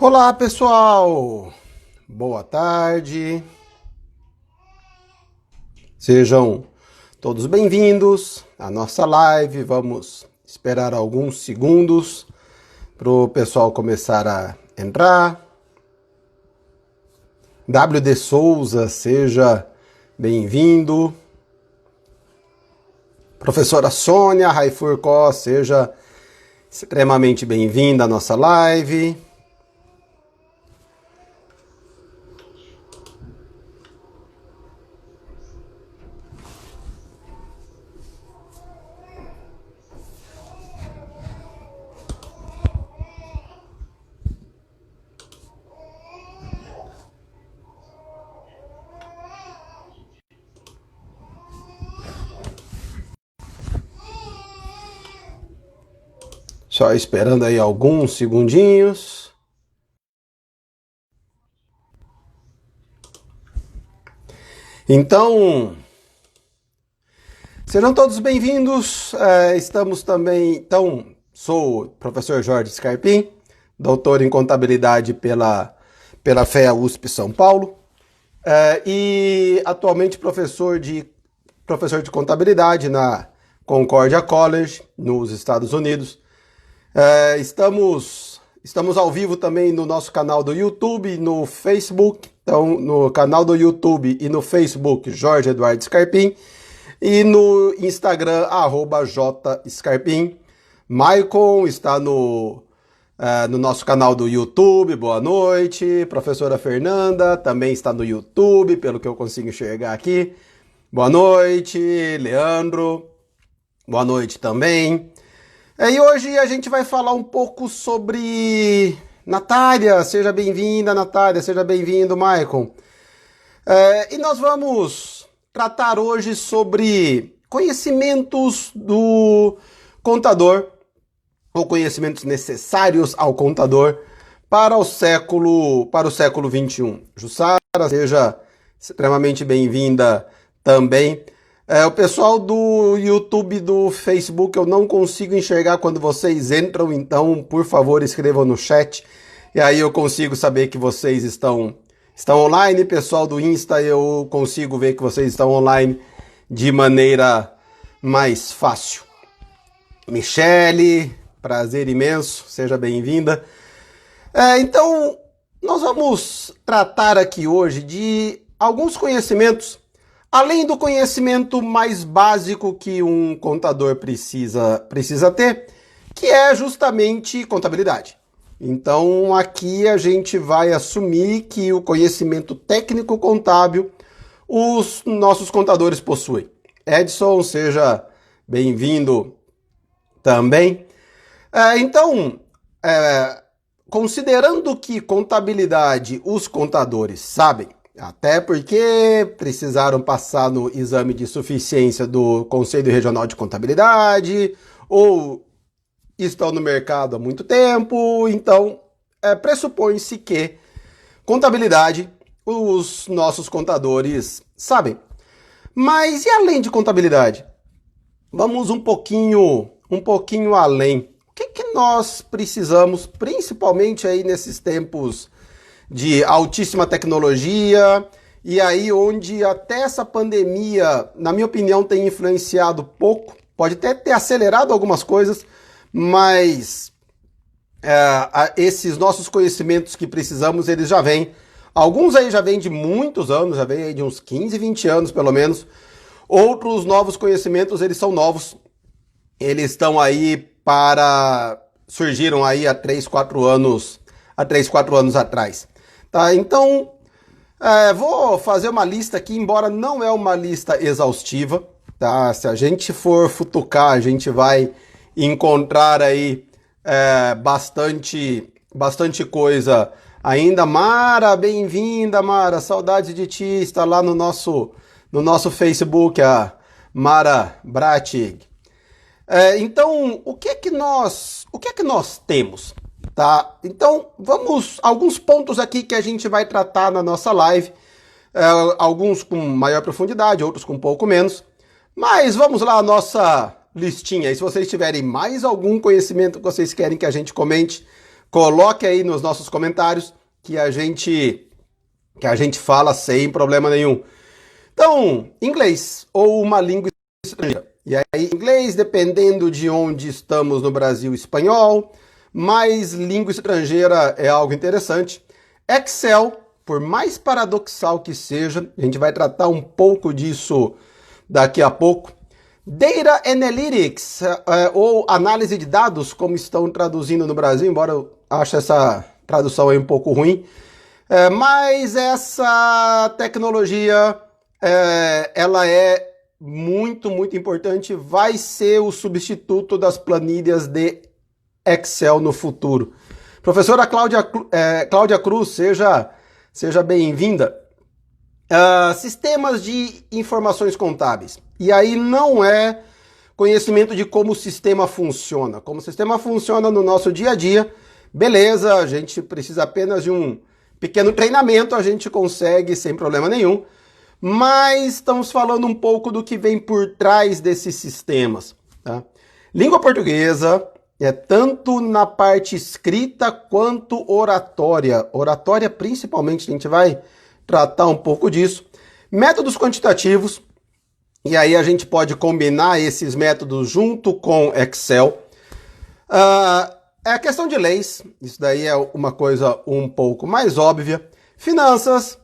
Olá, pessoal! Boa tarde. Sejam todos bem-vindos à nossa live. Vamos esperar alguns segundos para o pessoal começar a entrar. WD Souza, seja bem-vindo. Professora Sônia Raifurcó, seja extremamente bem-vinda à nossa live. Só esperando aí alguns segundinhos. Então, sejam todos bem-vindos. Estamos também, sou o professor Jorge Scarpim, doutor em contabilidade pela FEA USP São Paulo, e atualmente professor de contabilidade na Concordia College, nos Estados Unidos. Estamos ao vivo também no nosso canal do YouTube e no Facebook. Então, no canal do YouTube e no Facebook, Jorge Eduardo Scarpim. E no Instagram, @jscarpim. Maicon está no nosso canal do YouTube. Boa noite. Professora Fernanda também está no YouTube, pelo que eu consigo enxergar aqui. Boa noite. Leandro, boa noite também. E hoje a gente vai falar um pouco sobre Natália. Seja bem-vinda, Natália. Seja bem-vindo, Maicon. E nós vamos tratar hoje sobre conhecimentos do contador, ou conhecimentos necessários ao contador para o século XXI. Jussara, seja extremamente bem-vinda também. O pessoal do YouTube e do Facebook eu não consigo enxergar quando vocês entram, então, por favor, escrevam no chat. E aí eu consigo saber que vocês estão online. Pessoal do Insta, eu consigo ver que vocês estão online de maneira mais fácil. Michele, prazer imenso, seja bem-vinda. Então, nós vamos tratar aqui hoje de alguns conhecimentos, além do conhecimento mais básico que um contador precisa ter, que é justamente contabilidade. Então, aqui a gente vai assumir que o conhecimento técnico contábil os nossos contadores possuem. Edson, seja bem-vindo também. Considerando que contabilidade os contadores sabem, até porque precisaram passar no exame de suficiência do Conselho Regional de Contabilidade, ou estão no mercado há muito tempo, então pressupõe-se que contabilidade os nossos contadores sabem. Mas e além de contabilidade? Vamos um pouquinho além. O que nós precisamos, principalmente aí nesses tempos de altíssima tecnologia, e aí onde até essa pandemia, na minha opinião, tem influenciado pouco, pode até ter acelerado algumas coisas, mas esses nossos conhecimentos que precisamos, eles já vêm, alguns aí já vêm de muitos anos, já vêm aí de uns 15, 20 anos pelo menos, outros novos conhecimentos, eles são novos, eles estão aí surgiram aí há 3, 4 anos atrás. Tá, então, vou fazer uma lista aqui, embora não é uma lista exaustiva, tá? Se a gente for futucar, a gente vai encontrar aí bastante coisa ainda. Mara, bem-vinda, Mara, saudades de ti, está lá no nosso Facebook, a Mara Bratig. Então, o que é que nós temos? Tá? Então, alguns pontos aqui que a gente vai tratar na nossa live, alguns com maior profundidade, outros com um pouco menos, mas vamos lá a nossa listinha. E se vocês tiverem mais algum conhecimento que vocês querem que a gente comente, coloque aí nos nossos comentários que a gente fala sem problema nenhum. Então, inglês ou uma língua estrangeira. E aí, inglês, dependendo de onde estamos no Brasil, espanhol, mas língua estrangeira é algo interessante. Excel, por mais paradoxal que seja, a gente vai tratar um pouco disso daqui a pouco. Data Analytics, ou análise de dados, como estão traduzindo no Brasil, embora eu ache essa tradução aí um pouco ruim. Mas essa tecnologia, ela é muito, muito importante, vai ser o substituto das planilhas de Excel no futuro. Professora Cláudia Cruz, seja bem-vinda. Sistemas de informações contábeis. E aí não é conhecimento de como o sistema funciona. Como o sistema funciona no nosso dia a dia, beleza, a gente precisa apenas de um pequeno treinamento, a gente consegue sem problema nenhum. Mas estamos falando um pouco do que vem por trás desses sistemas. Tá? Língua portuguesa é tanto na parte escrita quanto oratória. Oratória principalmente, a gente vai tratar um pouco disso. Métodos quantitativos, e aí a gente pode combinar esses métodos junto com Excel. É a questão de leis, isso daí é uma coisa um pouco mais óbvia. Finanças,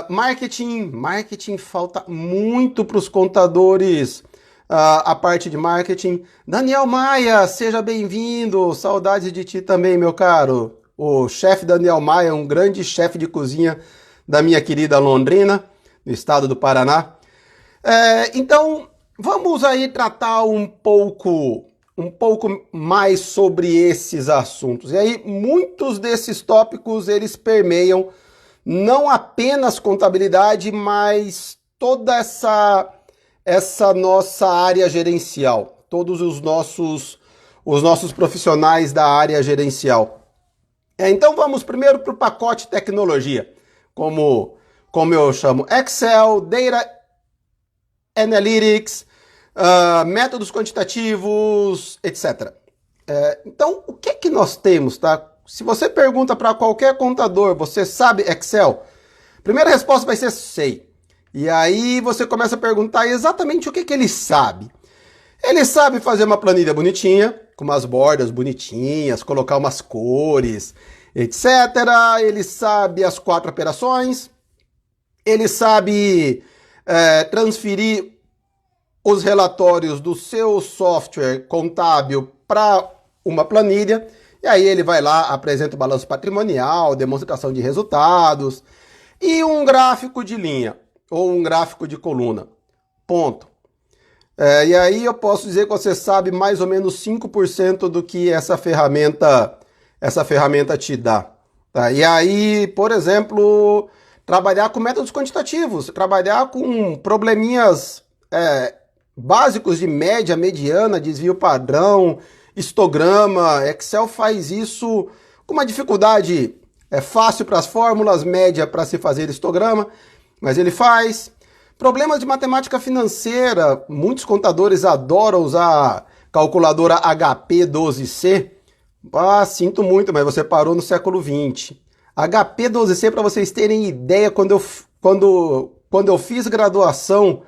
marketing falta muito para os contadores, a parte de marketing. Daniel Maia, seja bem-vindo, saudades de ti também, meu caro. O chefe Daniel Maia, um grande chefe de cozinha da minha querida Londrina, no estado do Paraná. Então, vamos aí tratar um pouco mais sobre esses assuntos. E aí, muitos desses tópicos, eles permeiam não apenas contabilidade, mas toda essa nossa área gerencial, todos os nossos profissionais da área gerencial. Então vamos primeiro para o pacote tecnologia, como eu chamo, Excel, Data Analytics, métodos quantitativos, etc. Então, o que nós temos, tá? Se você pergunta para qualquer contador, você sabe Excel? A primeira resposta vai ser sei. E aí você começa a perguntar exatamente o que ele sabe. Ele sabe fazer uma planilha bonitinha, com umas bordas bonitinhas, colocar umas cores, etc. Ele sabe as 4 operações. Ele sabe transferir os relatórios do seu software contábil para uma planilha. E aí ele vai lá, apresenta o balanço patrimonial, demonstração de resultados e um gráfico de linha ou um gráfico de coluna. Ponto. E aí eu posso dizer que você sabe mais ou menos 5% do que essa ferramenta te dá. Tá? E aí, por exemplo, trabalhar com métodos quantitativos, trabalhar com probleminhas básicos de média, mediana, desvio padrão, histograma. Excel faz isso com uma dificuldade fácil para as fórmulas, média para se fazer histograma, mas ele faz. Problemas de matemática financeira, muitos contadores adoram usar calculadora HP12C. Sinto muito, mas você parou no século XX. HP12C, para vocês terem ideia, quando eu fiz graduação,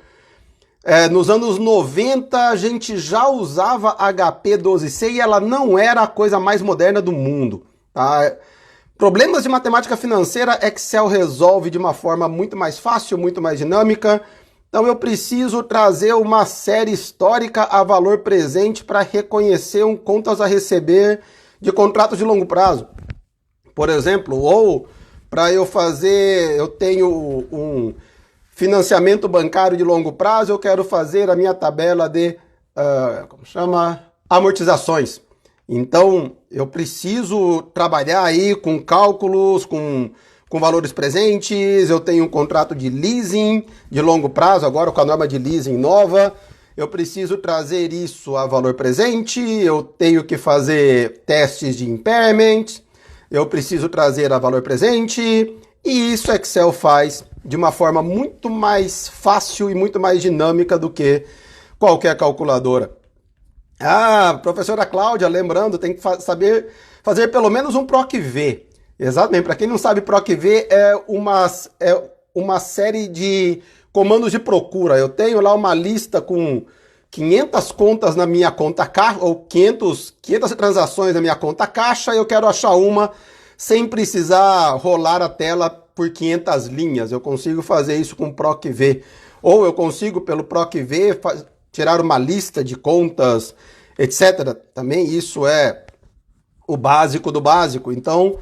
nos anos 90, a gente já usava HP12C e ela não era a coisa mais moderna do mundo. Tá? Problemas de matemática financeira, Excel resolve de uma forma muito mais fácil, muito mais dinâmica. Então eu preciso trazer uma série histórica a valor presente para reconhecer contas a receber de contratos de longo prazo. Por exemplo, ou para eu tenho um financiamento bancário de longo prazo, eu quero fazer a minha tabela de, amortizações. Então, eu preciso trabalhar aí com cálculos, com valores presentes. Eu tenho um contrato de leasing de longo prazo, agora com a norma de leasing nova. Eu preciso trazer isso a valor presente. Eu tenho que fazer testes de impairment. Eu preciso trazer a valor presente. E isso Excel faz de uma forma muito mais fácil e muito mais dinâmica do que qualquer calculadora. Professora Cláudia, lembrando, tem que saber fazer pelo menos um PROC-V. Exatamente, para quem não sabe, PROC-V é uma série de comandos de procura. Eu tenho lá uma lista com 500 contas na minha conta caixa, ou 500 transações na minha conta caixa, e eu quero achar uma sem precisar rolar a tela por 500 linhas. Eu consigo fazer isso com PROC-V. Ou eu consigo, pelo PROC-V, tirar uma lista de contas, etc. Também isso é o básico do básico. Então,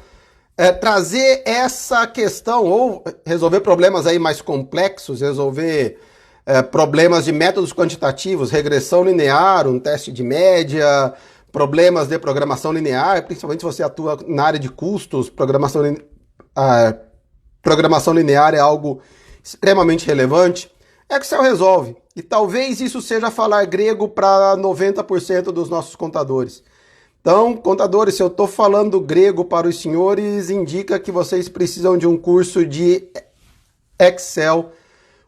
trazer essa questão, ou resolver problemas aí mais complexos, resolver problemas de métodos quantitativos, regressão linear, um teste de média, problemas de programação linear, principalmente se você atua na área de custos, programação linear é algo extremamente relevante. Excel resolve. E talvez isso seja falar grego para 90% dos nossos contadores. Então, contadores, se eu estou falando grego para os senhores, indica que vocês precisam de um curso de Excel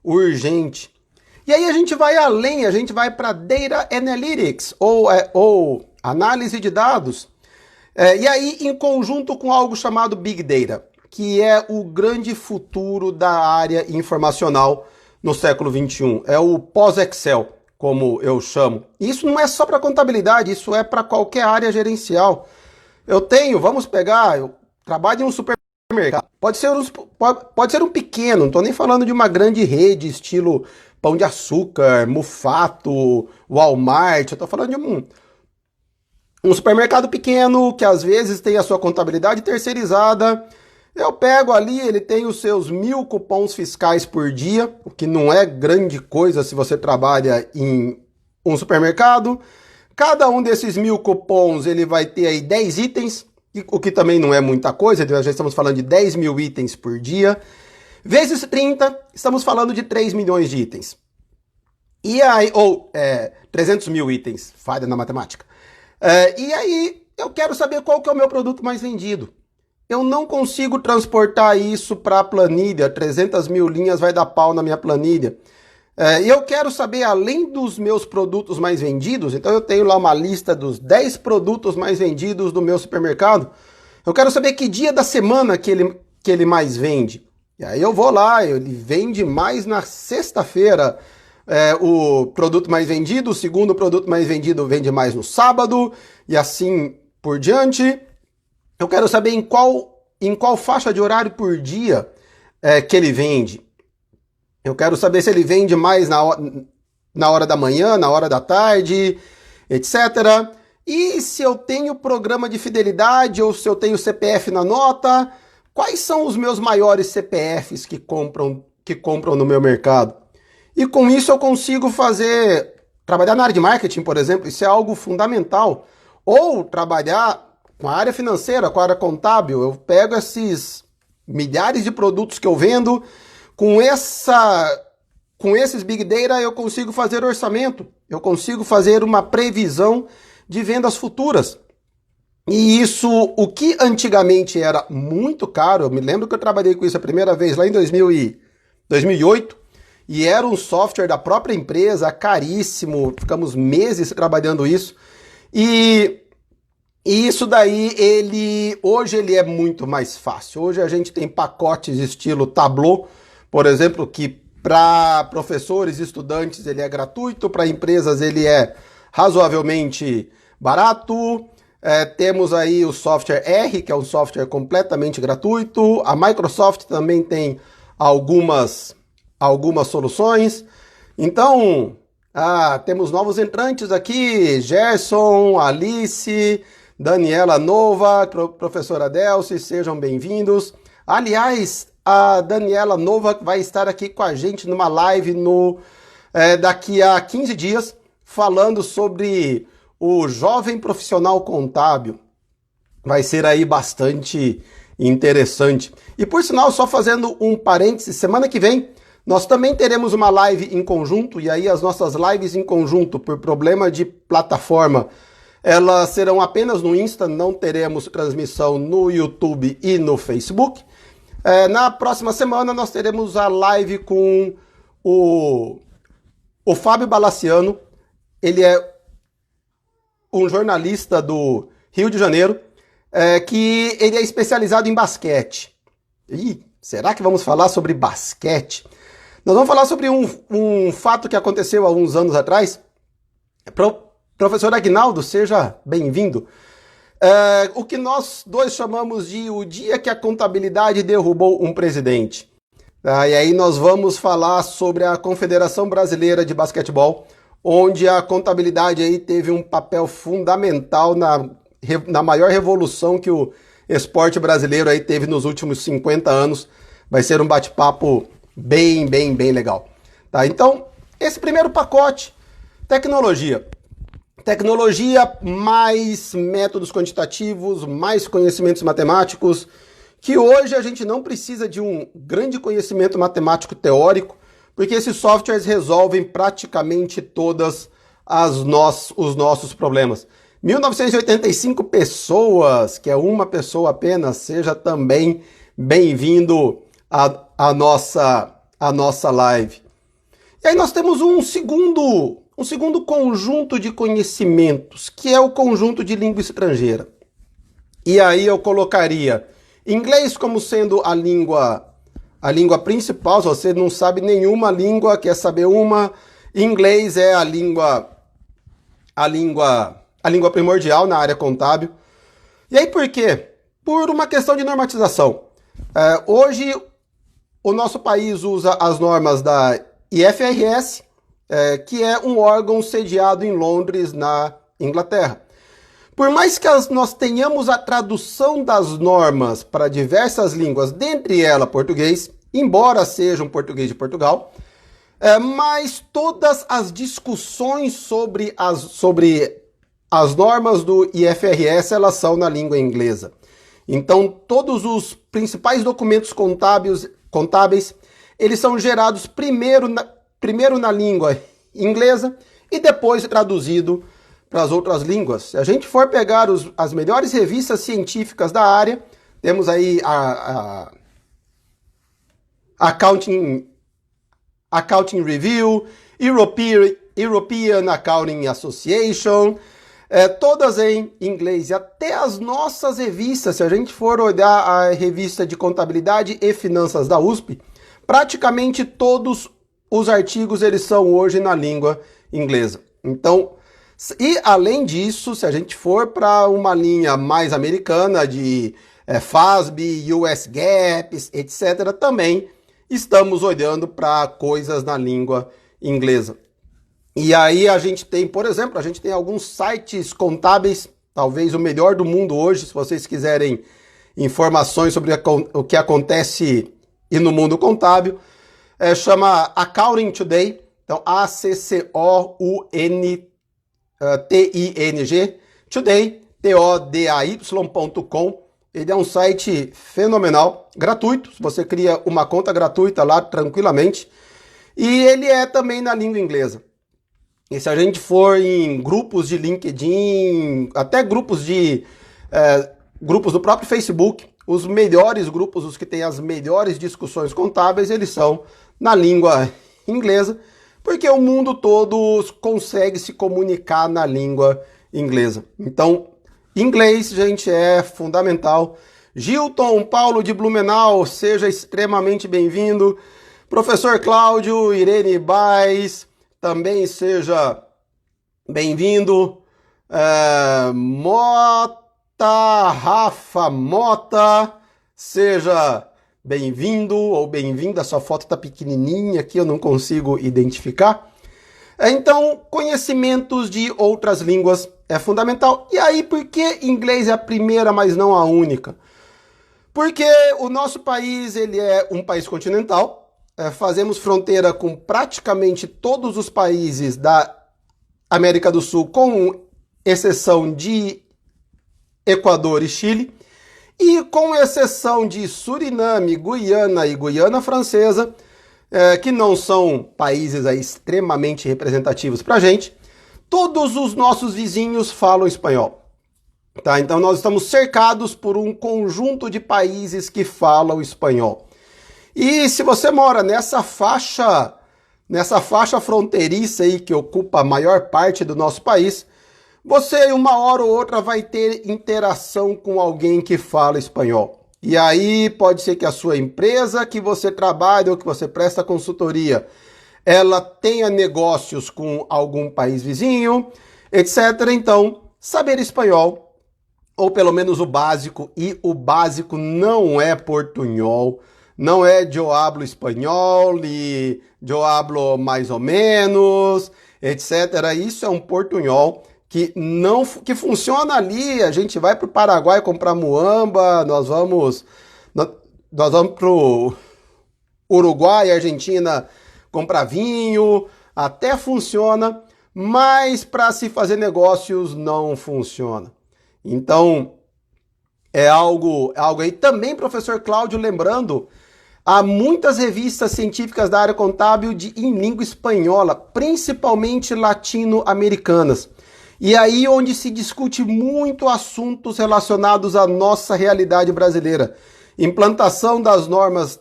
urgente. E aí a gente vai além, a gente vai para Data Analytics, ou análise de dados. E aí, em conjunto com algo chamado Big Data, que é o grande futuro da área informacional no século XXI. É o pós-Excel, como eu chamo. E isso não é só para contabilidade, isso é para qualquer área gerencial. Eu trabalho em um supermercado. Pode ser um pequeno, não estou nem falando de uma grande rede, estilo Pão de Açúcar, Mufato, Walmart. Eu estou falando de um supermercado pequeno que às vezes tem a sua contabilidade terceirizada. Eu pego ali, ele tem os seus 1000 cupons fiscais por dia, o que não é grande coisa se você trabalha em um supermercado. Cada um desses 1000 cupons ele vai ter aí 10 itens, o que também não é muita coisa, já estamos falando de 10 mil itens por dia. Vezes 30, estamos falando de 3 milhões de itens. E aí, 300 mil itens, falha na matemática. E aí, eu quero saber qual que é o meu produto mais vendido. Eu não consigo transportar isso para a planilha, 300 mil linhas vai dar pau na minha planilha. E eu quero saber, além dos meus produtos mais vendidos, então eu tenho lá uma lista dos 10 produtos mais vendidos do meu supermercado, eu quero saber que dia da semana que ele mais vende. E aí eu vou lá, ele vende mais na sexta-feira, o produto mais vendido, o segundo produto mais vendido vende mais no sábado, e assim por diante. Eu quero saber em qual faixa de horário por dia que ele vende. Eu quero saber se ele vende mais na hora da manhã, na hora da tarde, etc. E se eu tenho programa de fidelidade ou se eu tenho CPF na nota, quais são os meus maiores CPFs que compram no meu mercado? E com isso eu consigo trabalhar na área de marketing, por exemplo, isso é algo fundamental. Ou trabalhar com a área financeira, com a área contábil. Eu pego esses milhares de produtos que eu vendo, com esses Big Data eu consigo fazer orçamento, eu consigo fazer uma previsão de vendas futuras. E isso, o que antigamente era muito caro, eu me lembro que eu trabalhei com isso a primeira vez lá em 2008, e era um software da própria empresa, caríssimo, ficamos meses trabalhando isso, e isso daí, hoje ele é muito mais fácil. Hoje a gente tem pacotes estilo Tableau, por exemplo, que para professores e estudantes ele é gratuito, para empresas ele é razoavelmente barato. Temos aí o software R, que é um software completamente gratuito. A Microsoft também tem algumas soluções. Então, temos novos entrantes aqui, Gerson, Alice, Daniela Nova, professora Delci, sejam bem-vindos. Aliás, a Daniela Nova vai estar aqui com a gente numa live daqui a 15 dias, falando sobre o jovem profissional contábil. Vai ser aí bastante interessante. E por sinal, só fazendo um parênteses, semana que vem nós também teremos uma live em conjunto, e aí as nossas lives em conjunto, por problema de plataforma, elas serão apenas no Insta, não teremos transmissão no YouTube e no Facebook. Na próxima semana nós teremos a live com o Fábio Balaciano. Ele é um jornalista do Rio de Janeiro. que ele é especializado em basquete. Ih, será que vamos falar sobre basquete? Nós vamos falar sobre um fato que aconteceu há uns anos atrás. Professor Aguinaldo, seja bem-vindo. O que nós dois chamamos de o dia que a contabilidade derrubou um presidente. E aí nós vamos falar sobre a Confederação Brasileira de Basquetebol, onde a contabilidade aí teve um papel fundamental na maior revolução que o esporte brasileiro aí teve nos últimos 50 anos. Vai ser um bate-papo bem legal. Tá? Então, esse primeiro pacote, tecnologia. Tecnologia mais métodos quantitativos, mais conhecimentos matemáticos, que hoje a gente não precisa de um grande conhecimento matemático teórico, porque esses softwares resolvem praticamente todos os nossos problemas. 1985 pessoas, que é uma pessoa apenas, seja também bem-vindo à nossa live. E aí nós temos um segundo conjunto de conhecimentos, que é o conjunto de língua estrangeira. E aí eu colocaria inglês como sendo a língua principal. Se você não sabe nenhuma língua, quer saber uma, inglês é a língua primordial na área contábil. E aí por quê? Por uma questão de normatização. Hoje o nosso país usa as normas da IFRS, que é um órgão sediado em Londres, na Inglaterra. Por mais que nós tenhamos a tradução das normas para diversas línguas, dentre elas português, embora seja um português de Portugal, mas todas as discussões sobre as normas do IFRS, elas são na língua inglesa. Então, todos os principais documentos contábeis, eles são gerados primeiro na língua inglesa e depois traduzido para as outras línguas. Se a gente for pegar as melhores revistas científicas da área, temos aí a Accounting Review, European Accounting Association, todas em inglês. E até as nossas revistas, se a gente for olhar a revista de Contabilidade e Finanças da USP, praticamente todos os artigos eles são hoje na língua inglesa. Então, e além disso, se a gente for para uma linha mais americana de FASB, US GAAP, etc., também estamos olhando para coisas na língua inglesa. E aí a gente tem, por exemplo, alguns sites contábeis, talvez o melhor do mundo hoje, se vocês quiserem informações sobre o que acontece no mundo contábil, chama Accounting Today, então ACCOUNTING, Today, TODAY.com. Ele é um site fenomenal, gratuito, você cria uma conta gratuita lá tranquilamente, e ele é também na língua inglesa. E se a gente for em grupos de LinkedIn, até grupos do próprio Facebook, os melhores grupos, os que têm as melhores discussões contábeis, eles são na língua inglesa, porque o mundo todo consegue se comunicar na língua inglesa. Então, inglês, gente, é fundamental. Gilton Paulo de Blumenau, seja extremamente bem-vindo. Professor Cláudio, Irene Baez, também seja bem-vindo. Rafa Mota, seja bem-vindo ou bem-vinda. Sua foto está pequenininha aqui, eu não consigo identificar. Então, conhecimentos de outras línguas é fundamental. E aí, por que inglês é a primeira, mas não a única? Porque o nosso país, ele é um país continental. Fazemos fronteira com praticamente todos os países da América do Sul, com exceção de Equador e Chile. E com exceção de Suriname, Guiana e Guiana Francesa, que não são países aí extremamente representativos para a gente, todos os nossos vizinhos falam espanhol. Tá? Então nós estamos cercados por um conjunto de países que falam espanhol. E se você mora nessa faixa fronteiriça aí que ocupa a maior parte do nosso país, você uma hora ou outra vai ter interação com alguém que fala espanhol. E aí pode ser que a sua empresa que você trabalha ou que você presta consultoria, ela tenha negócios com algum país vizinho, etc. Então, saber espanhol, ou pelo menos o básico, e o básico não é portunhol, não é eu hablo espanhol e eu hablo mais ou menos, etc. Isso é um portunhol que funciona ali. A gente vai para o Paraguai comprar muamba, nós vamos para o Uruguai, Argentina comprar vinho, até funciona, mas para se fazer negócios não funciona. Então, é algo aí. Também, professor Cláudio, lembrando, há muitas revistas científicas da área contábil em língua espanhola, principalmente latino-americanas. E aí onde se discute muito assuntos relacionados à nossa realidade brasileira. Implantação das normas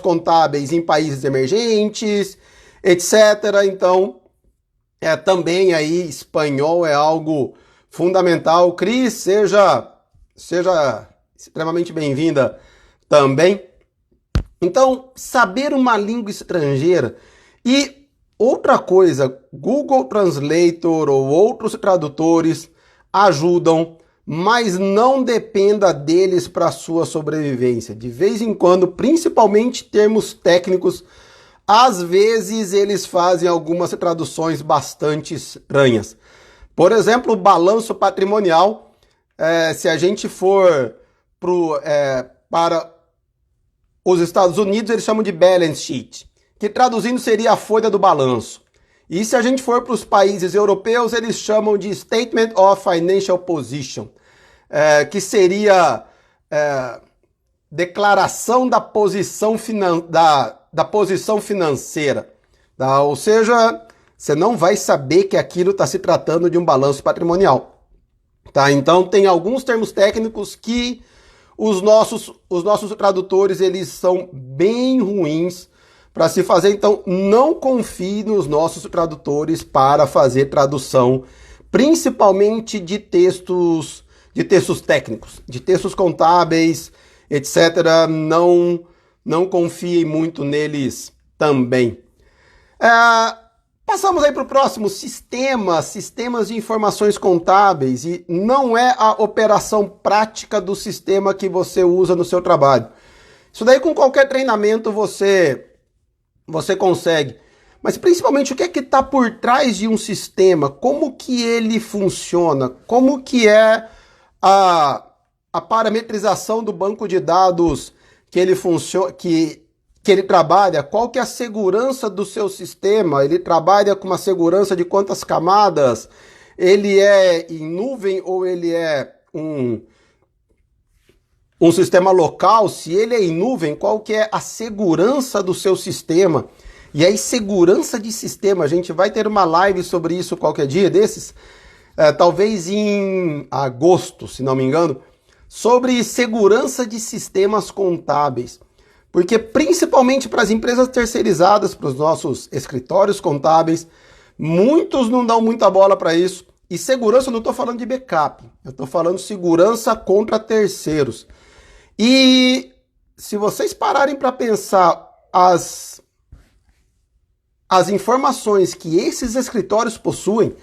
contábeis em países emergentes, etc. Então, também aí espanhol é algo fundamental. Cris, seja extremamente bem-vinda também. Então, saber uma língua estrangeira e outra coisa, Google Translator ou outros tradutores ajudam, mas não dependa deles para a sua sobrevivência. De vez em quando, principalmente termos técnicos, às vezes eles fazem algumas traduções bastante estranhas. Por exemplo, o balanço patrimonial, se a gente for para os Estados Unidos, eles chamam de balance sheet, que traduzindo seria a folha do balanço. E se a gente for para os países europeus, eles chamam de Statement of Financial Position, que seria declaração da posição, da posição financeira. Tá? Ou seja, você não vai saber que aquilo está se tratando de um balanço patrimonial. Tá? Então, tem alguns termos técnicos que os nossos tradutores eles são bem ruins para se fazer. Então, não confie nos nossos tradutores para fazer tradução, principalmente de textos técnicos, de textos contábeis, etc. Não confie muito neles também. Passamos aí para o próximo, sistemas de informações contábeis, e não é a operação prática do sistema que você usa no seu trabalho. Isso daí com qualquer treinamento você consegue. Mas principalmente o que é que está por trás de um sistema, como que ele funciona, como que é a parametrização do banco de dados que ele funciona, que ele trabalha, qual que é a segurança do seu sistema, ele trabalha com uma segurança de quantas camadas, ele é em nuvem ou ele é um sistema local, se ele é em nuvem, qual que é a segurança do seu sistema. E aí, segurança de sistema, a gente vai ter uma live sobre isso qualquer dia desses, talvez em agosto, se não me engano, sobre segurança de sistemas contábeis. Porque principalmente para as empresas terceirizadas, para os nossos escritórios contábeis, muitos não dão muita bola para isso. E segurança, eu não estou falando de backup, eu estou falando segurança contra terceiros. E se vocês pararem para pensar as informações que esses escritórios possuem,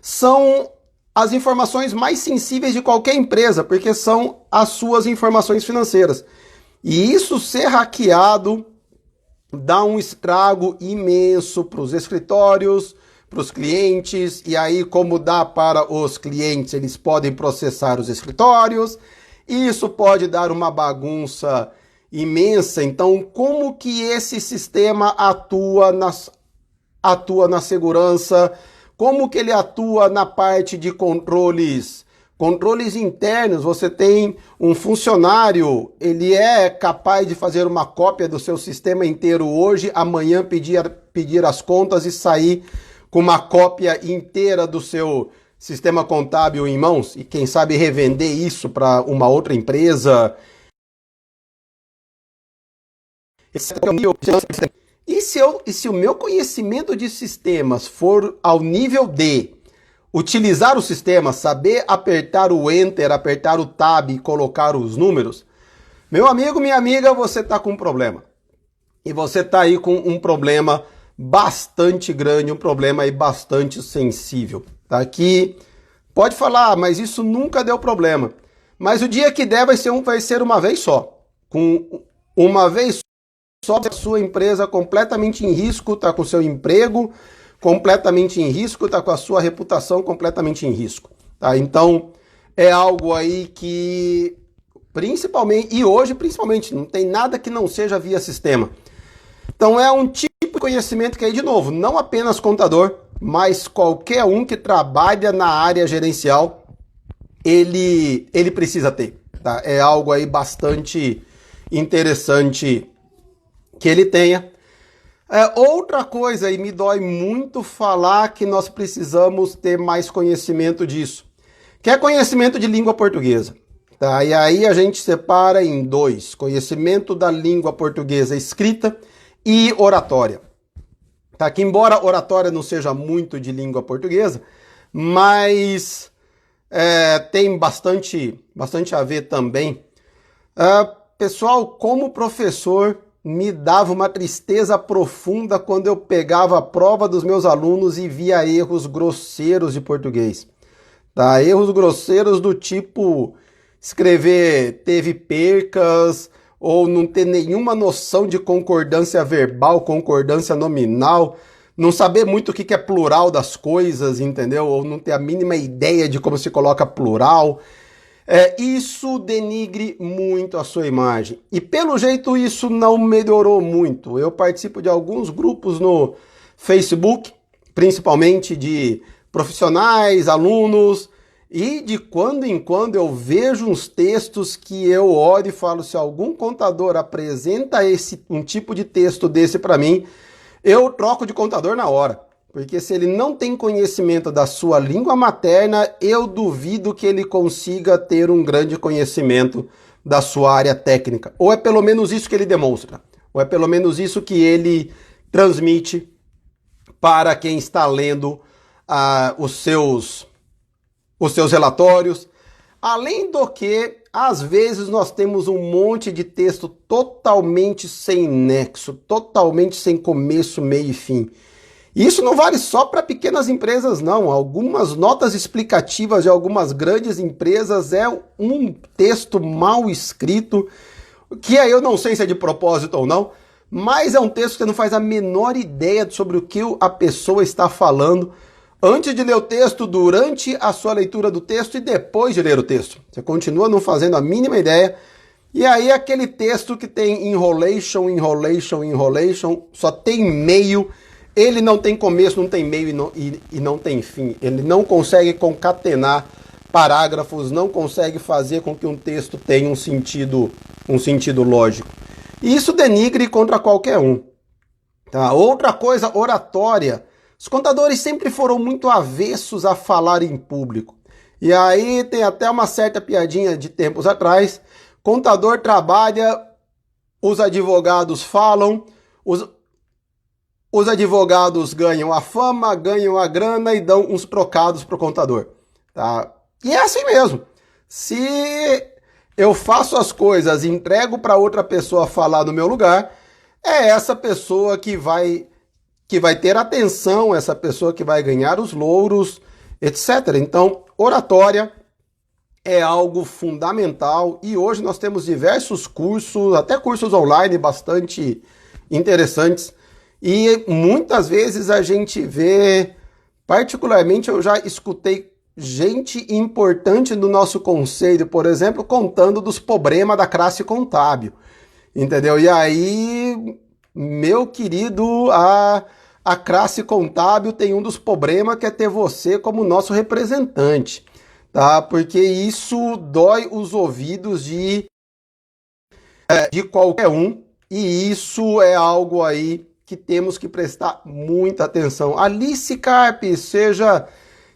são as informações mais sensíveis de qualquer empresa, porque são as suas informações financeiras. E isso ser hackeado dá um estrago imenso para os escritórios, para os clientes, e aí como dá para os clientes, eles podem processar os escritórios, isso pode dar uma bagunça imensa. Então, como que esse sistema atua na segurança? Como que ele atua na parte de controles internos? Você tem um funcionário, ele é capaz de fazer uma cópia do seu sistema inteiro hoje, amanhã pedir as contas e sair com uma cópia inteira do seu sistema contábil em mãos, e quem sabe revender isso para uma outra empresa. E se o meu conhecimento de sistemas for ao nível D, utilizar o sistema, saber apertar o Enter, apertar o Tab e colocar os números, meu amigo, minha amiga, você está com um problema. E você está aí com um problema bastante grande, um problema aí bastante sensível. Tá aqui, pode falar, mas isso nunca deu problema. Mas o dia que der vai ser uma vez só. Com uma vez só, a sua empresa completamente em risco, está com o seu emprego completamente em risco, está com a sua reputação completamente em risco. Tá? Então, é algo aí que, principalmente, e hoje principalmente, não tem nada que não seja via sistema. Então, é um tipo de conhecimento que aí, de novo, não apenas contador, mas qualquer um que trabalha na área gerencial, ele precisa ter. Tá? É algo aí bastante interessante que ele tenha. Outra coisa, e me dói muito falar que nós precisamos ter mais conhecimento disso, que é conhecimento de língua portuguesa. Tá? E aí a gente separa em dois, conhecimento da língua portuguesa escrita e oratória. Tá? Que embora oratória não seja muito de língua portuguesa, mas tem bastante a ver também. Pessoal, como professor, me dava uma tristeza profunda quando eu pegava a prova dos meus alunos e via erros grosseiros de português. Tá? Erros grosseiros do tipo escrever teve percas ou não ter nenhuma noção de concordância verbal, concordância nominal, não saber muito o que é plural das coisas, entendeu? Ou não ter a mínima ideia de como se coloca plural. Isso denigre muito a sua imagem. E pelo jeito isso não melhorou muito. Eu participo de alguns grupos no Facebook, principalmente de profissionais, alunos, e de quando em quando eu vejo uns textos que eu olho e falo, se algum contador apresenta um tipo de texto desse para mim, eu troco de contador na hora. Porque se ele não tem conhecimento da sua língua materna, eu duvido que ele consiga ter um grande conhecimento da sua área técnica. Ou é pelo menos isso que ele demonstra. Ou é pelo menos isso que ele transmite para quem está lendo os seus relatórios. Além do que, às vezes nós temos um monte de texto totalmente sem nexo, totalmente sem começo, meio e fim. E isso não vale só para pequenas empresas, não. Algumas notas explicativas de algumas grandes empresas é um texto mal escrito, que aí eu não sei se é de propósito ou não, mas é um texto que você não faz a menor ideia sobre o que a pessoa está falando antes de ler o texto, durante a sua leitura do texto e depois de ler o texto. Você continua não fazendo a mínima ideia. E aí aquele texto que tem enrolation, só tem meio. Ele não tem começo, não tem meio e não tem fim. Ele não consegue concatenar parágrafos, não consegue fazer com que um texto tenha um sentido lógico. E isso denigre contra qualquer um. Tá? Outra coisa, oratória. Os contadores sempre foram muito avessos a falar em público. E aí tem até uma certa piadinha de tempos atrás. Contador trabalha, os advogados falam, os advogados ganham a fama, ganham a grana e dão uns trocados pro contador. Tá? E é assim mesmo. Se eu faço as coisas e entrego para outra pessoa falar no meu lugar, é essa pessoa que vai ter atenção, essa pessoa que vai ganhar os louros, etc. Então, oratória é algo fundamental e hoje nós temos diversos cursos, até cursos online bastante interessantes. E muitas vezes a gente vê, particularmente eu já escutei gente importante do nosso conselho, por exemplo, contando dos problemas da classe contábil, entendeu? E aí, meu querido, a classe contábil tem um dos problemas que é ter você como nosso representante, tá? Porque isso dói os ouvidos de qualquer um e isso é algo aí que temos que prestar muita atenção. Alice Carpe, seja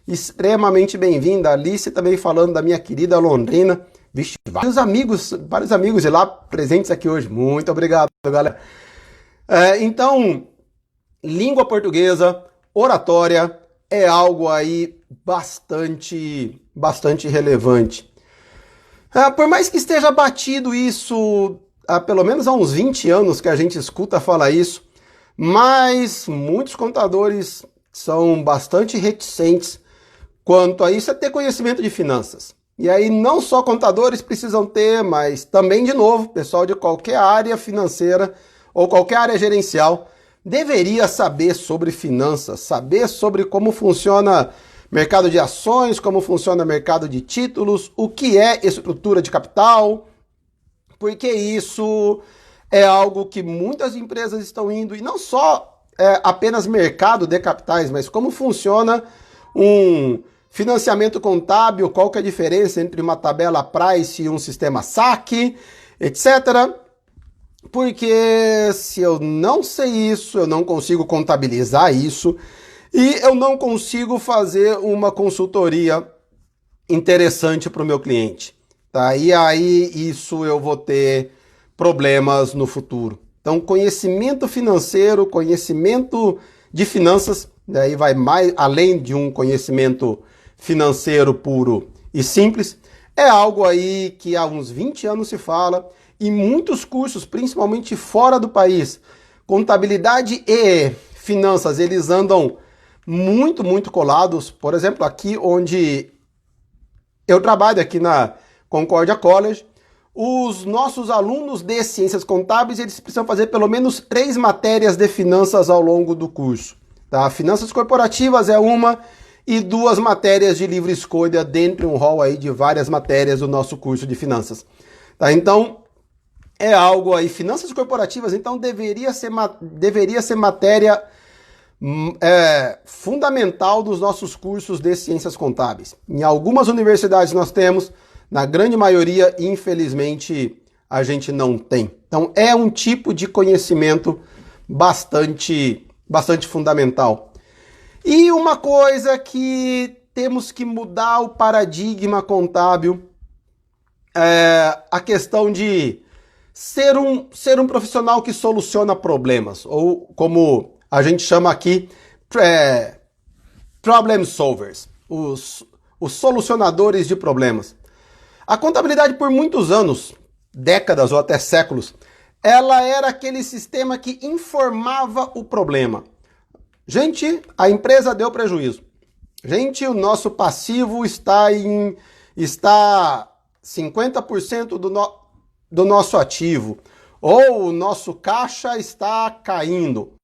extremamente bem-vinda. Alice também falando da minha querida Londrina. Vixe, vários amigos de lá presentes aqui hoje. Muito obrigado, galera. Então, língua portuguesa, oratória, é algo aí bastante relevante. Por mais que esteja batido isso, há pelo menos há uns 20 anos que a gente escuta falar isso, mas muitos contadores são bastante reticentes quanto a isso, é ter conhecimento de finanças. E aí não só contadores precisam ter, mas também, de novo, pessoal de qualquer área financeira ou qualquer área gerencial deveria saber sobre finanças, saber sobre como funciona mercado de ações, como funciona mercado de títulos, o que é estrutura de capital, porque isso é algo que muitas empresas estão indo, e não só apenas mercado de capitais, mas como funciona um financiamento contábil, qual que é a diferença entre uma tabela Price e um sistema saque, etc. Porque se eu não sei isso, eu não consigo contabilizar isso e eu não consigo fazer uma consultoria interessante para o meu cliente. Tá? E aí isso eu vou ter problemas no futuro. Então, conhecimento financeiro, conhecimento de finanças, daí vai mais além de um conhecimento financeiro puro e simples, é algo aí que há uns 20 anos se fala, e muitos cursos, principalmente fora do país, contabilidade e finanças, eles andam muito colados. Por exemplo, aqui onde eu trabalho, aqui na Concordia College, os nossos alunos de ciências contábeis, eles precisam fazer pelo menos 3 matérias de finanças ao longo do curso. Tá? Finanças corporativas é uma, e 2 matérias de livre escolha dentre um rol aí de várias matérias do nosso curso de finanças. Tá? Então, é algo aí, finanças corporativas, então deveria ser matéria fundamental dos nossos cursos de ciências contábeis. Em algumas universidades nós temos, na grande maioria, infelizmente, a gente não tem. Então, é um tipo de conhecimento bastante fundamental. E uma coisa que temos que mudar o paradigma contábil é a questão de ser um profissional que soluciona problemas, ou como a gente chama aqui, problem solvers, os solucionadores de problemas. A contabilidade, por muitos anos, décadas ou até séculos, ela era aquele sistema que informava o problema. Gente, a empresa deu prejuízo. Gente, o nosso passivo está 50% do nosso ativo. Ou o nosso caixa está caindo.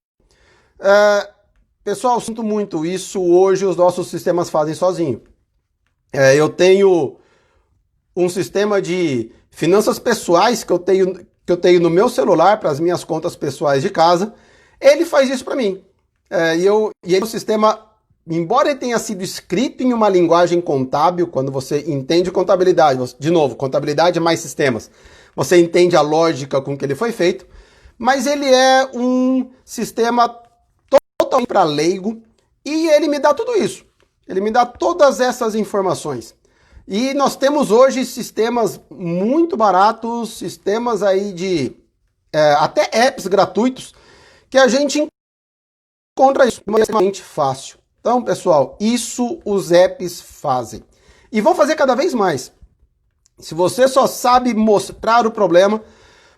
Pessoal, sinto muito. Isso hoje os nossos sistemas fazem sozinho. Eu tenho um sistema de finanças pessoais que eu tenho no meu celular para as minhas contas pessoais de casa. Ele faz isso para mim. E o sistema, embora ele tenha sido escrito em uma linguagem contábil, quando você entende contabilidade, de novo, contabilidade mais sistemas, você entende a lógica com que ele foi feito, mas ele é um sistema totalmente para leigo e ele me dá tudo isso. Ele me dá todas essas informações. E nós temos hoje sistemas muito baratos, sistemas aí de até apps gratuitos, que a gente encontra isso extremamente fácil. Então, pessoal, isso os apps fazem. E vão fazer cada vez mais. Se você só sabe mostrar o problema,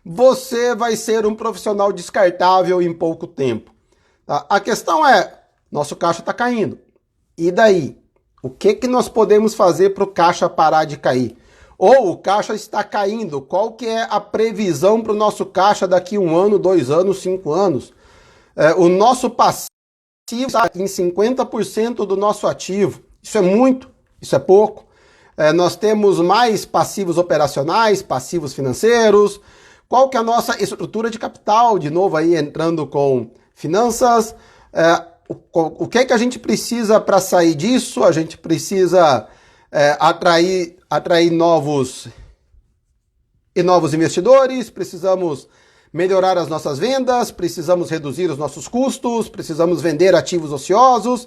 você vai ser um profissional descartável em pouco tempo. Tá? A questão é, nosso caixa está caindo. E daí? O que nós podemos fazer para o caixa parar de cair? Ou o caixa está caindo, qual que é a previsão para o nosso caixa daqui 1 ano, 2 anos, 5 anos? O nosso passivo está em 50% do nosso ativo. Isso é muito, isso é pouco. Nós temos mais passivos operacionais, passivos financeiros. Qual que é a nossa estrutura de capital? De novo aí entrando com finanças. O que é que a gente precisa para sair disso? A gente precisa atrair novos investidores, precisamos melhorar as nossas vendas, precisamos reduzir os nossos custos, precisamos vender ativos ociosos,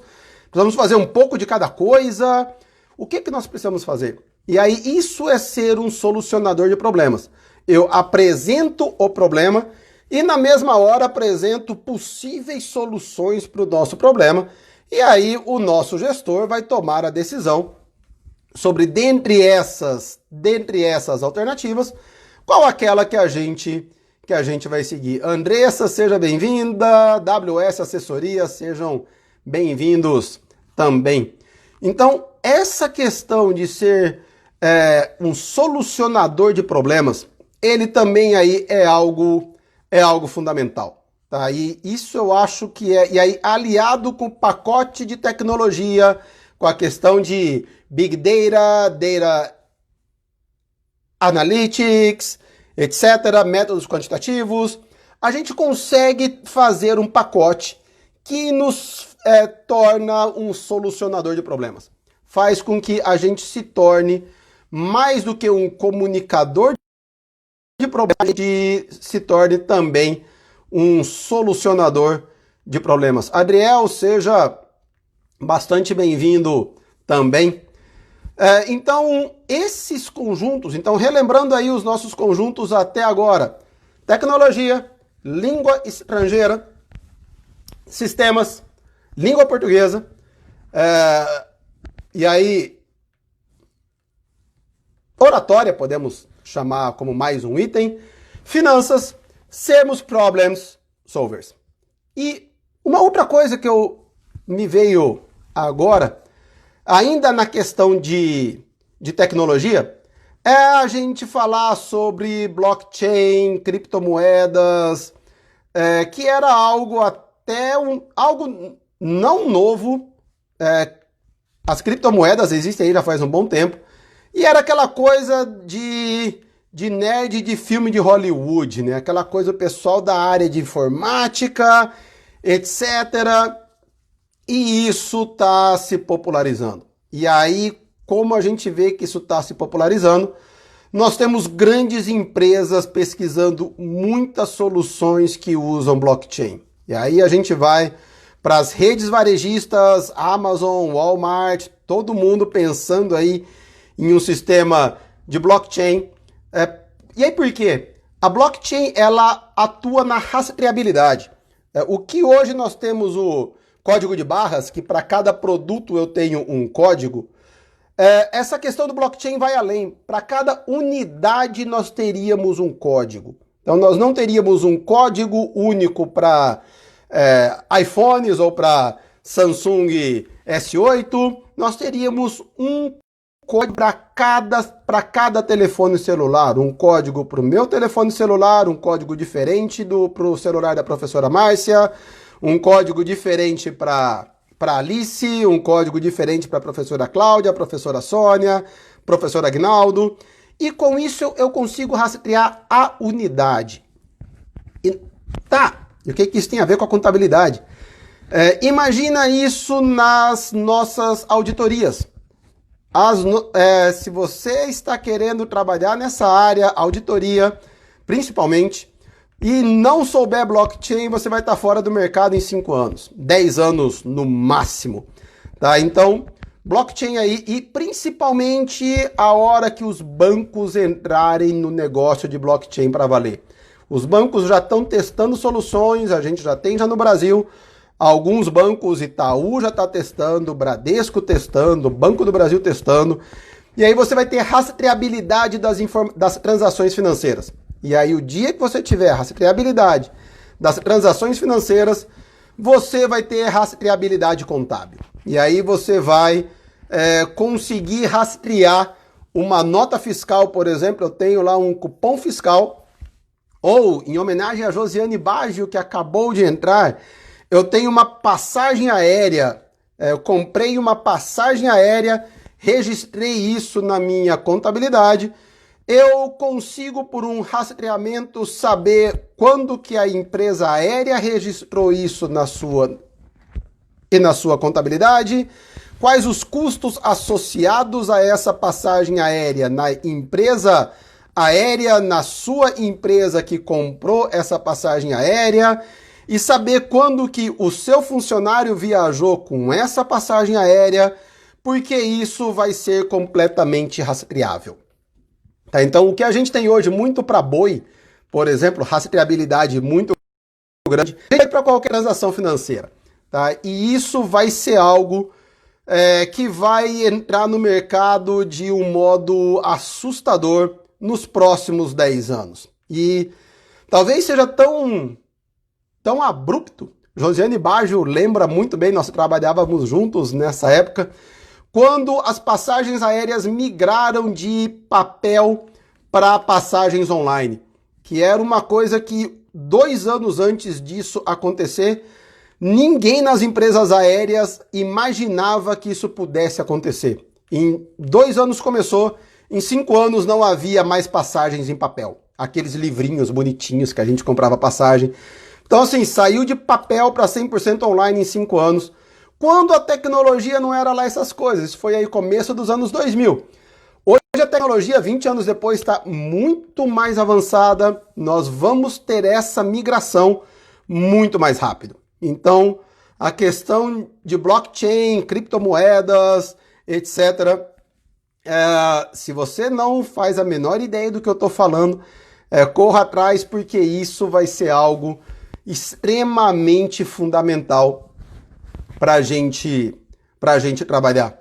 precisamos fazer um pouco de cada coisa. O que nós precisamos fazer? E aí isso é ser um solucionador de problemas. Eu apresento o problema e na mesma hora apresento possíveis soluções para o nosso problema. E aí o nosso gestor vai tomar a decisão sobre, dentre essas alternativas, qual aquela que a gente vai seguir. Andressa, seja bem-vinda. WS Assessoria, sejam bem-vindos também. Então, essa questão de ser um solucionador de problemas, ele também aí é algo fundamental. Tá? E isso eu acho que é... E aí, aliado com o pacote de tecnologia, com a questão de Big Data, Data Analytics, etc., métodos quantitativos, a gente consegue fazer um pacote que nos torna um solucionador de problemas. Faz com que a gente se torne mais do que um comunicador de problemas, a gente se torne também um solucionador de problemas. Adriel, seja bastante bem-vindo também. Então, esses conjuntos, então relembrando aí os nossos conjuntos até agora: tecnologia, língua estrangeira, sistemas, língua portuguesa, e aí oratória, podemos chamar como mais um item, finanças, sermos problems solvers. E uma outra coisa que me veio agora, ainda na questão de tecnologia, é a gente falar sobre blockchain, criptomoedas, que era algo até algo não novo. As criptomoedas existem aí já faz um bom tempo, e era aquela coisa de nerd de filme de Hollywood, né? Aquela coisa, o pessoal da área de informática, etc. E isso está se popularizando. E aí, como a gente vê que isso está se popularizando, nós temos grandes empresas pesquisando muitas soluções que usam blockchain. E aí a gente vai para as redes varejistas, Amazon, Walmart, todo mundo pensando aí em um sistema de blockchain. E aí por quê? A blockchain, ela atua na rastreabilidade. O que hoje nós temos o código de barras, que para cada produto eu tenho um código, essa questão do blockchain vai além. Para cada unidade nós teríamos um código. Então nós não teríamos um código único para iPhones ou para Samsung S8, nós teríamos um código para cada telefone celular, um código para o meu telefone celular, um código diferente para o celular da professora Márcia, um código diferente para Alice, um código diferente para a professora Cláudia, a professora Sônia, professor Agnaldo, e com isso eu consigo rastrear a unidade. E o que isso tem a ver com a contabilidade? Imagina isso nas nossas auditorias. Se você está querendo trabalhar nessa área, auditoria, principalmente, e não souber blockchain, você vai estar fora do mercado em 5 anos, 10 anos no máximo. Tá? Então, blockchain aí, e principalmente a hora que os bancos entrarem no negócio de blockchain para valer. Os bancos já estão testando soluções, a gente já tem no Brasil. Alguns bancos, Itaú já está testando, Bradesco testando, Banco do Brasil testando. E aí você vai ter rastreabilidade das transações financeiras. E aí o dia que você tiver rastreabilidade das transações financeiras, você vai ter rastreabilidade contábil. E aí você vai conseguir rastrear uma nota fiscal, por exemplo, eu tenho lá um cupom fiscal, ou em homenagem a Josiane Baggio, que acabou de entrar, eu tenho uma passagem aérea, eu comprei uma passagem aérea, registrei isso na minha contabilidade, eu consigo, por um rastreamento, saber quando que a empresa aérea registrou isso na sua contabilidade, quais os custos associados a essa passagem aérea na empresa aérea, na sua empresa que comprou essa passagem aérea, e saber quando que o seu funcionário viajou com essa passagem aérea, porque isso vai ser completamente rastreável. Tá? Então, o que a gente tem hoje muito para boi, por exemplo, rastreabilidade muito grande, para qualquer transação financeira. tá? E isso vai ser algo que vai entrar no mercado de um modo assustador nos próximos 10 anos. E talvez seja tão abrupto. Josiane Baggio lembra muito bem, nós trabalhávamos juntos nessa época, quando as passagens aéreas migraram de papel para passagens online, que era uma coisa que 2 anos antes disso acontecer, ninguém nas empresas aéreas imaginava que isso pudesse acontecer. Em 2 anos começou, em 5 anos não havia mais passagens em papel. Aqueles livrinhos bonitinhos que a gente comprava passagem. Então assim, saiu de papel para 100% online em 5 anos, quando a tecnologia não era lá essas coisas. Isso foi aí começo dos anos 2000. Hoje a tecnologia, 20 anos depois, está muito mais avançada. Nós vamos ter essa migração muito mais rápido. Então, a questão de blockchain, criptomoedas, etc. Se você não faz a menor ideia do que eu estou falando, corra atrás, porque isso vai ser algo extremamente fundamental para a gente trabalhar.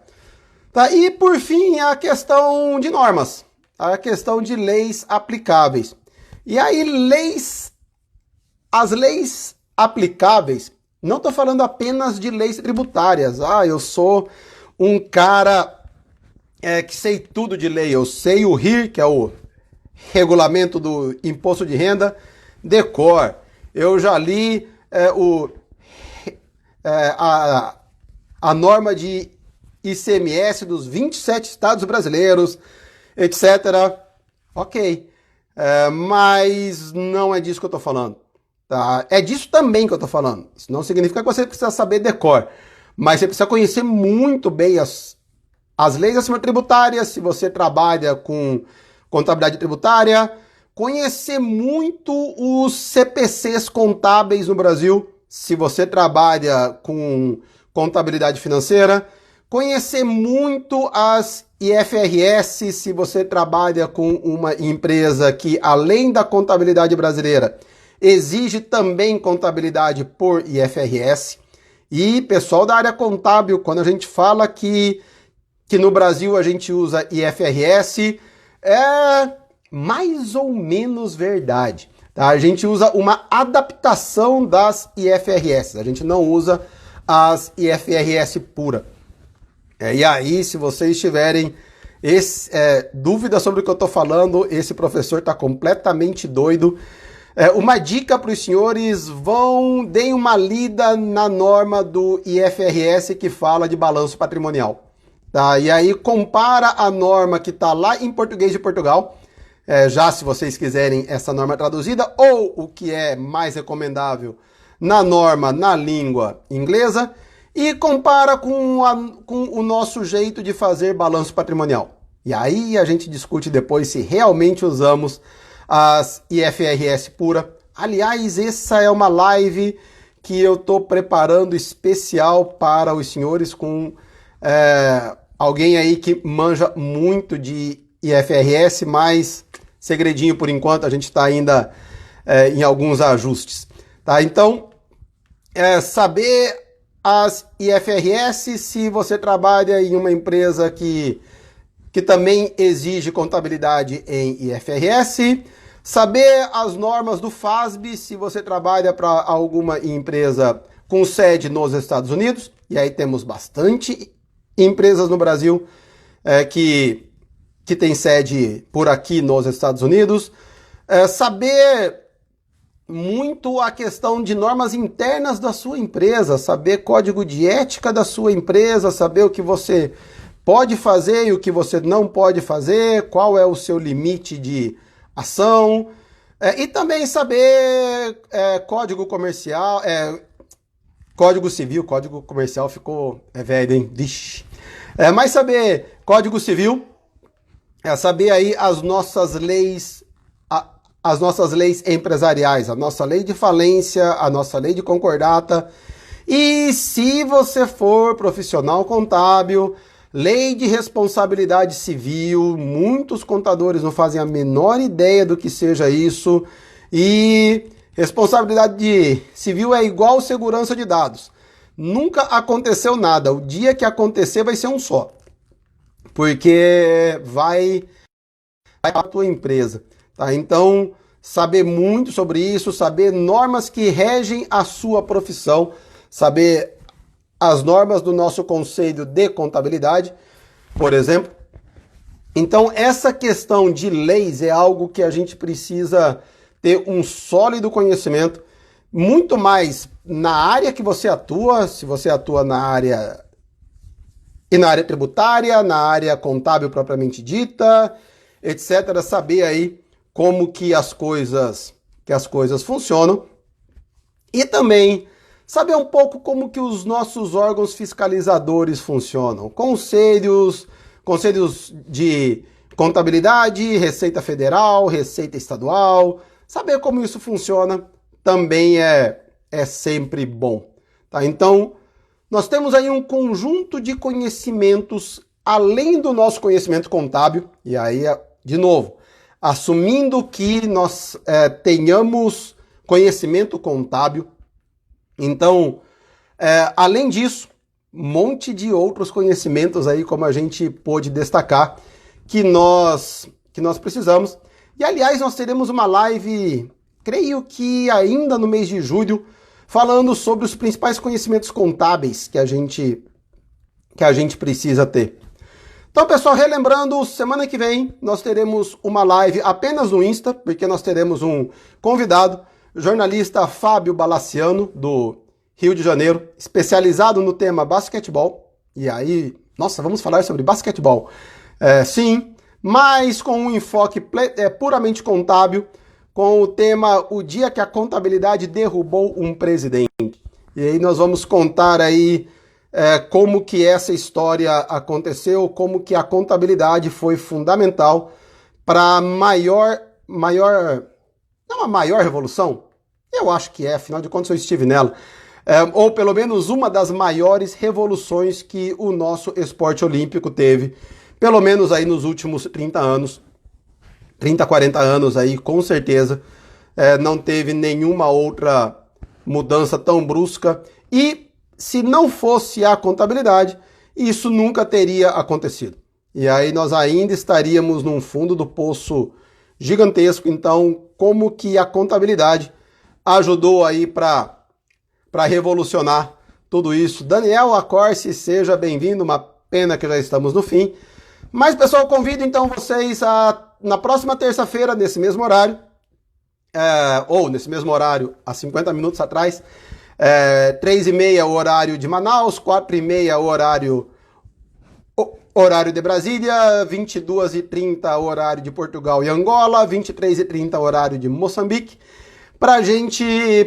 Tá? E, por fim, a questão de normas, a questão de leis aplicáveis. E aí, as leis aplicáveis, não estou falando apenas de leis tributárias. Eu sou um cara que sei tudo de lei. Eu sei o RIR, que é o Regulamento do Imposto de Renda, de cor. Eu já li a norma de ICMS dos 27 estados brasileiros, etc. Ok, mas não é disso que eu estou falando. Tá? É disso também que eu estou falando. Isso não significa que você precisa saber de cor, mas você precisa conhecer muito bem as leis acima tributárias, se você trabalha com contabilidade tributária, conhecer muito os CPCs contábeis no Brasil, se você trabalha com contabilidade financeira, conhecer muito as IFRS, se você trabalha com uma empresa que, além da contabilidade brasileira, exige também contabilidade por IFRS. E pessoal da área contábil, quando a gente fala que no Brasil a gente usa IFRS, é mais ou menos verdade. Tá? A gente usa uma adaptação das IFRS, a gente não usa as IFRS pura. E aí, se vocês tiverem dúvida sobre o que eu estou falando, esse professor está completamente doido. Uma dica para os senhores, deem uma lida na norma do IFRS que fala de balanço patrimonial. Tá? E aí compara a norma que está lá em português de Portugal, já se vocês quiserem essa norma traduzida, ou o que é mais recomendável, na norma na língua inglesa, e compara com o nosso jeito de fazer balanço patrimonial. E aí a gente discute depois se realmente usamos as IFRS pura. Aliás, essa é uma live que eu estou preparando especial para os senhores com alguém aí que manja muito de IFRS, mas segredinho por enquanto, a gente está ainda em alguns ajustes. Tá? Então, saber as IFRS, se você trabalha em uma empresa que também exige contabilidade em IFRS, saber as normas do FASB, se você trabalha para alguma empresa com sede nos Estados Unidos, e aí temos bastante empresas no Brasil que tem sede por aqui nos Estados Unidos, saber muito a questão de normas internas da sua empresa, saber código de ética da sua empresa, saber o que você pode fazer e o que você não pode fazer, qual é o seu limite de ação, e também saber código comercial, código civil, código comercial ficou velho, hein? Vixe. Mas saber código civil, saber aí as nossas leis empresariais, a nossa lei de falência, a nossa lei de concordata. E se você for profissional contábil, lei de responsabilidade civil, muitos contadores não fazem a menor ideia do que seja isso. E responsabilidade civil é igual segurança de dados. nunca aconteceu nada. O dia que acontecer vai ser um só. Porque vai para a tua empresa, tá? Então, saber muito sobre isso, saber normas que regem a sua profissão, saber as normas do nosso Conselho de Contabilidade, por exemplo. Então, essa questão de leis é algo que a gente precisa ter um sólido conhecimento, muito mais na área que você atua, se você atua na área tributária, na área contábil propriamente dita, etc. Saber aí como que as coisas funcionam e também saber um pouco como que os nossos órgãos fiscalizadores funcionam, conselhos de contabilidade, Receita Federal, Receita Estadual, saber como isso funciona também é sempre bom, tá? Então, nós temos aí um conjunto de conhecimentos além do nosso conhecimento contábil, e aí, de novo, assumindo que nós tenhamos conhecimento contábil. Então, além disso, um monte de outros conhecimentos aí, como a gente pôde destacar, que nós precisamos. E, aliás, nós teremos uma live, creio que ainda no mês de julho, falando sobre os principais conhecimentos contábeis que a gente precisa ter. Então, pessoal, relembrando, semana que vem nós teremos uma live apenas no Insta, porque nós teremos um convidado, o jornalista Fábio Balaciano, do Rio de Janeiro, especializado no tema basquetebol. E aí, nossa, vamos falar sobre basquetebol. Sim, mas com um enfoque puramente contábil, com o tema O Dia que a Contabilidade Derrubou um Presidente. E aí nós vamos contar aí como que essa história aconteceu, como que a contabilidade foi fundamental para a maior, não a maior revolução, eu acho que afinal de contas eu estive nela, ou pelo menos uma das maiores revoluções que o nosso esporte olímpico teve, pelo menos aí nos últimos 30 anos, 30, 40 anos aí, com certeza, não teve nenhuma outra mudança tão brusca. E se não fosse a contabilidade, isso nunca teria acontecido. E aí nós ainda estaríamos num fundo do poço gigantesco. Então, como que a contabilidade ajudou aí para revolucionar tudo isso? Daniel Acorce, seja bem-vindo, uma pena que já estamos no fim. Mas, pessoal, convido então vocês na próxima terça-feira, nesse mesmo horário, ou nesse mesmo horário, há 50 minutos atrás, 3h30 o horário de Manaus, 4h30 o horário de Brasília, 22h30 o horário de Portugal e Angola, 23h30 o horário de Moçambique, pra gente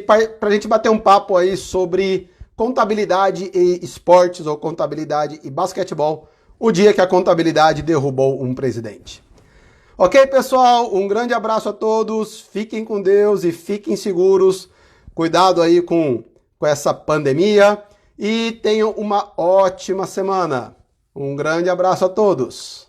bater um papo aí sobre contabilidade e esportes, ou contabilidade e basquetebol, o dia que a contabilidade derrubou um presidente. Ok, pessoal? Um grande abraço a todos, fiquem com Deus e fiquem seguros, cuidado aí com essa pandemia e tenham uma ótima semana. Um grande abraço a todos.